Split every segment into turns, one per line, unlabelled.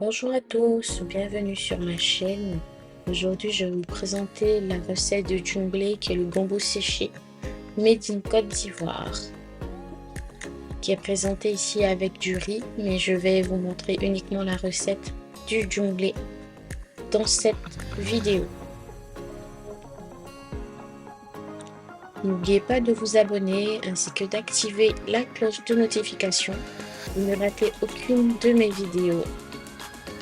Bonjour à tous, bienvenue sur ma chaîne. Aujourd'hui, je vais vous présenter la recette de Djunglé qui est le gombo séché made in Côte d'Ivoire, qui est présenté ici avec du riz, mais je vais vous montrer uniquement la recette du Djunglé dans cette vidéo. N'oubliez pas de vous abonner ainsi que d'activer la cloche de notification pour ne rater aucune de mes vidéos.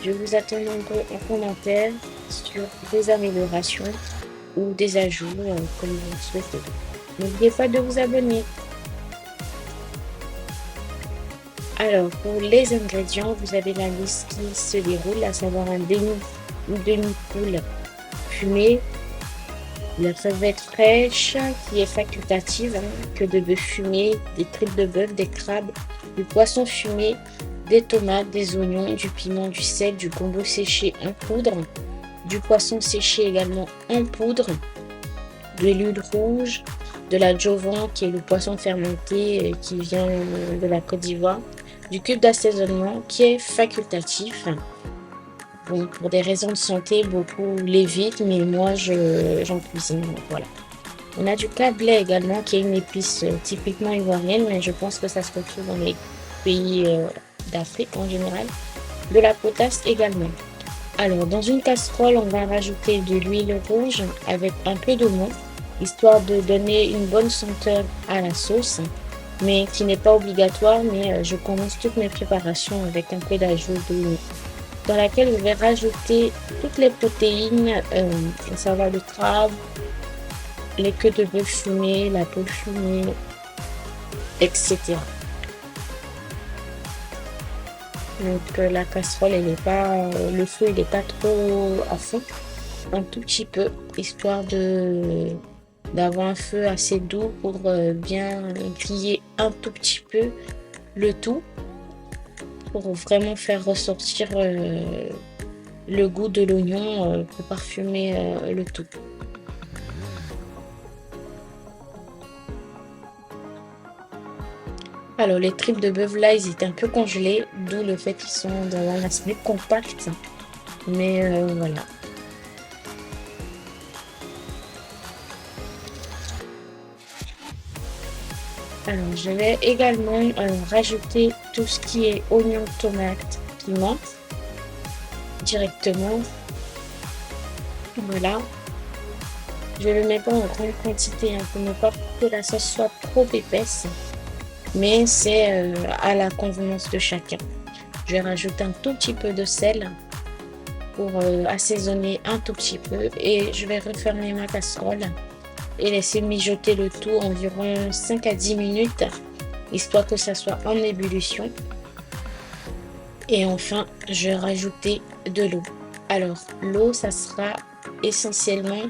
Je vous attends nombreux en commentaire sur des améliorations ou des ajouts comme vous le souhaitez. N'oubliez pas de vous abonner. Alors, pour les ingrédients, vous avez la liste qui se déroule, à savoir un demi ou demi-poule fumée, la crevette fraîche qui est facultative, que de bœuf fumé, des tripes de bœuf, des crabes, du poisson fumé, des tomates, des oignons, du piment, du sel, du gombo séché en poudre, du poisson séché également en poudre, de l'huile rouge, de la jovan qui est le poisson fermenté qui vient de la Côte d'Ivoire, du cube d'assaisonnement qui est facultatif. Bon, pour des raisons de santé, beaucoup l'évitent, mais moi j'en cuisine, voilà. On a du cablé également qui est une épice typiquement ivoirienne, mais je pense que ça se retrouve dans les pays d'Afrique en général. De la potasse également. Alors, dans une casserole, on va rajouter de l'huile rouge avec un peu d'oignon, histoire de donner une bonne senteur à la sauce, mais qui n'est pas obligatoire, mais je commence toutes mes préparations avec un peu d'ajout d'oignon, dans laquelle je vais rajouter toutes les protéines, à savoir le crabe, les queues de bœuf fumées, la peau fumée, etc. Donc la casserole, elle est pas, le feu il n'est pas trop à fond, un tout petit peu, histoire d'avoir un feu assez doux pour bien griller un tout petit peu le tout, pour vraiment faire ressortir le goût de l'oignon pour parfumer le tout. Alors les tripes de bœuf là, ils étaient un peu congelés, d'où le fait qu'ils sont dans un aspect compact, mais voilà. Alors je vais également rajouter tout ce qui est oignon, tomate, piment directement. Voilà. Je ne le mets pas en grande quantité pour ne pas que la sauce soit trop épaisse, mais c'est à la convenance de chacun. Je vais rajouter un tout petit peu de sel pour assaisonner un tout petit peu et je vais refermer ma casserole et laisser mijoter le tout environ 5 à 10 minutes, histoire que ça soit en ébullition. Et enfin, je vais rajouter de l'eau. Alors, l'eau, ça sera essentiellement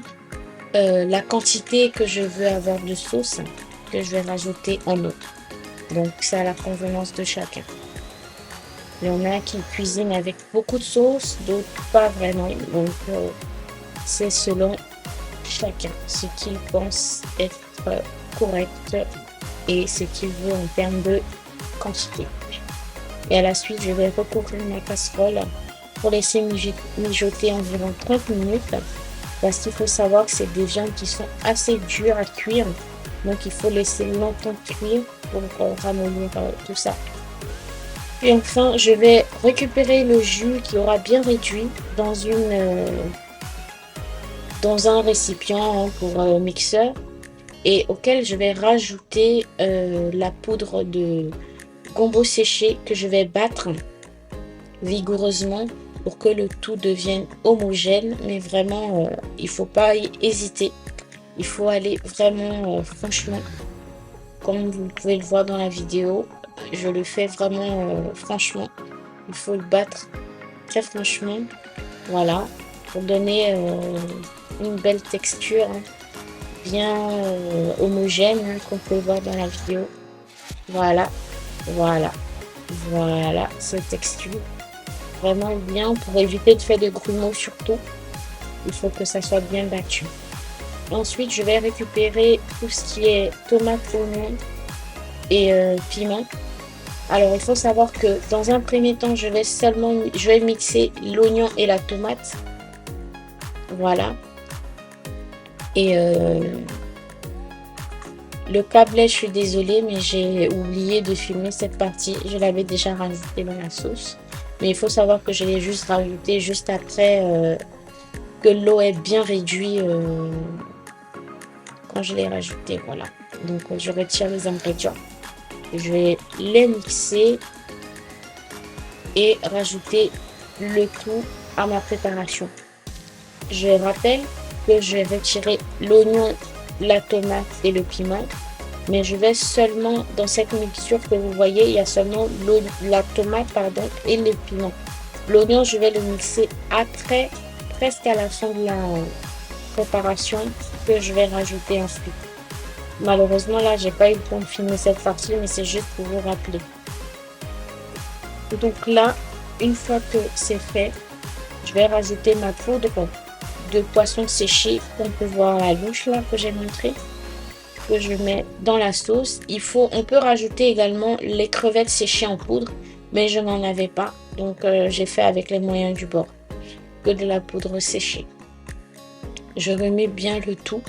la quantité que je veux avoir de sauce que je vais rajouter en eau. Donc, c'est à la convenance de chacun. Il y en a qui cuisinent avec beaucoup de sauce, d'autres pas vraiment. Donc, c'est selon chacun ce qu'il pense être correct et ce qu'il veut en termes de quantité. Et à la suite, je vais recouvrir ma casserole pour laisser mijoter environ 30 minutes. Parce qu'il faut savoir que c'est des viandes qui sont assez dures à cuire. Donc il faut laisser longtemps cuire pour ramollir tout ça. Et enfin, je vais récupérer le jus qui aura bien réduit dans un récipient pour mixeur, et auquel je vais rajouter la poudre de gombo séché que je vais battre vigoureusement pour que le tout devienne homogène. Mais vraiment, il faut pas hésiter, il faut aller vraiment franchement, comme vous pouvez le voir dans la vidéo, je le fais vraiment franchement. Il faut le battre très franchement, voilà, pour donner une belle texture bien homogène qu'on peut voir dans la vidéo. Voilà, voilà, voilà cette texture vraiment bien, pour éviter de faire des grumeaux. Surtout il faut que ça soit bien battu. Ensuite, je vais récupérer tout ce qui est tomate, oignon et piment Alors, il faut savoir que dans un premier temps, je vais mixer l'oignon et la tomate. Voilà. Et le câblet, je suis désolée, mais j'ai oublié de filmer cette partie. Je l'avais déjà rajouté dans la sauce. Mais il faut savoir que je l'ai juste rajouté juste après que l'eau est bien réduite quand je l'ai rajouté. Voilà. Donc, je retire les ingrédients. Je vais les mixer et rajouter le tout à ma préparation. Je rappelle que je vais retirer l'oignon, la tomate et le piment, mais je vais seulement, dans cette mixture que vous voyez, il y a seulement la tomate et le piment. L'oignon, je vais le mixer après, presque à la fin de la préparation, que je vais rajouter ensuite. Malheureusement, là, j'ai pas eu le temps de filmer cette partie, mais c'est juste pour vous rappeler. Donc là, une fois que c'est fait, je vais rajouter ma poudre de poisson séché qu'on peut voir à la louche là que j'ai montré, que je mets dans la sauce. On peut rajouter également les crevettes séchées en poudre, mais je n'en avais pas, donc j'ai fait avec les moyens du bord, que de la poudre séchée. Je remets bien le tout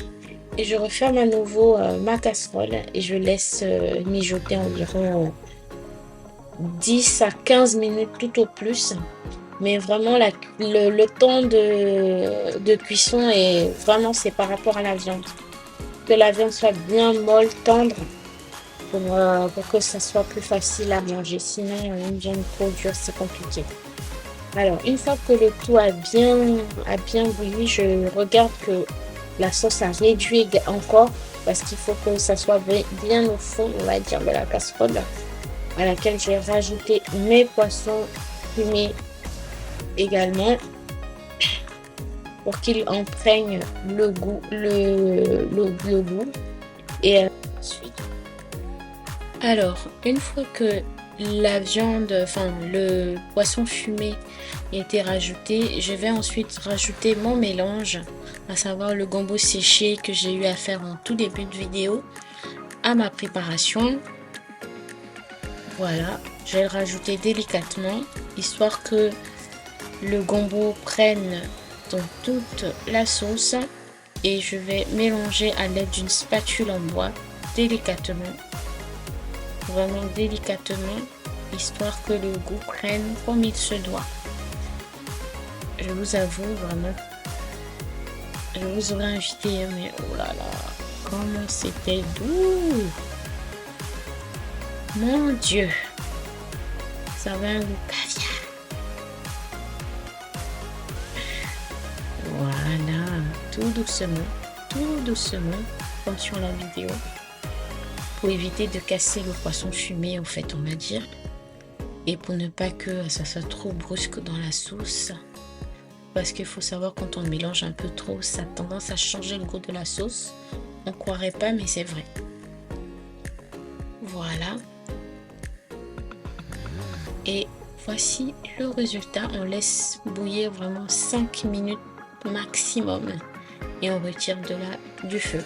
et je referme à nouveau ma casserole et je laisse mijoter environ 10 à 15 minutes tout au plus. Mais vraiment, le temps de cuisson est vraiment, c'est par rapport à la viande. Que la viande soit bien molle, tendre, pour que ça soit plus facile à manger. Sinon, une viande trop dure, c'est compliqué. Alors, une fois que le tout a bien bouilli, je regarde que la sauce a réduit encore, parce qu'il faut que ça soit bien au fond, on va dire, de la casserole, à laquelle j'ai rajouté mes poissons fumés également, pour qu'il imprègne le goût, le goût. Et ensuite, alors, une fois que la viande, enfin le poisson fumé a été rajouté, je vais ensuite rajouter mon mélange, à savoir le gombo séché que j'ai eu à faire en tout début de vidéo, à ma préparation. Voilà, je vais le rajouter délicatement, histoire que le gombo prenne dans toute la sauce, et je vais mélanger à l'aide d'une spatule en bois délicatement, vraiment délicatement, histoire que le goût prenne comme il se doit. Je vous avoue vraiment, je vous aurais invité, mais oh là là, comment c'était doux, mon Dieu, ça va un goût caviar. Voilà, tout doucement, comme sur la vidéo, pour éviter de casser le poisson fumé, en fait, on va dire, et pour ne pas que ça soit trop brusque dans la sauce, parce qu'il faut savoir, quand on mélange un peu trop, ça a tendance à changer le goût de la sauce. On croirait pas, mais c'est vrai. Voilà. Et voici le résultat. On laisse bouillir vraiment 5 minutes maximum et on retire du feu.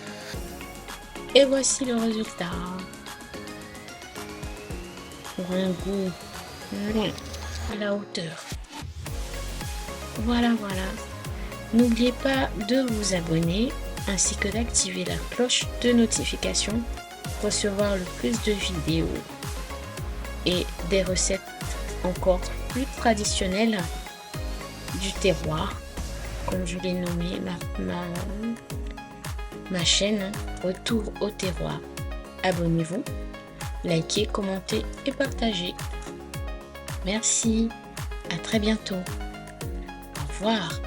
Et voici le résultat. Pour un goût à la hauteur. Voilà. N'oubliez pas de vous abonner ainsi que d'activer la cloche de notification pour recevoir le plus de vidéos et des recettes encore plus traditionnelles du terroir, comme je l'ai nommé ma chaîne Retour au terroir. Abonnez-vous, likez, commentez et partagez. Merci, à très bientôt. Au revoir.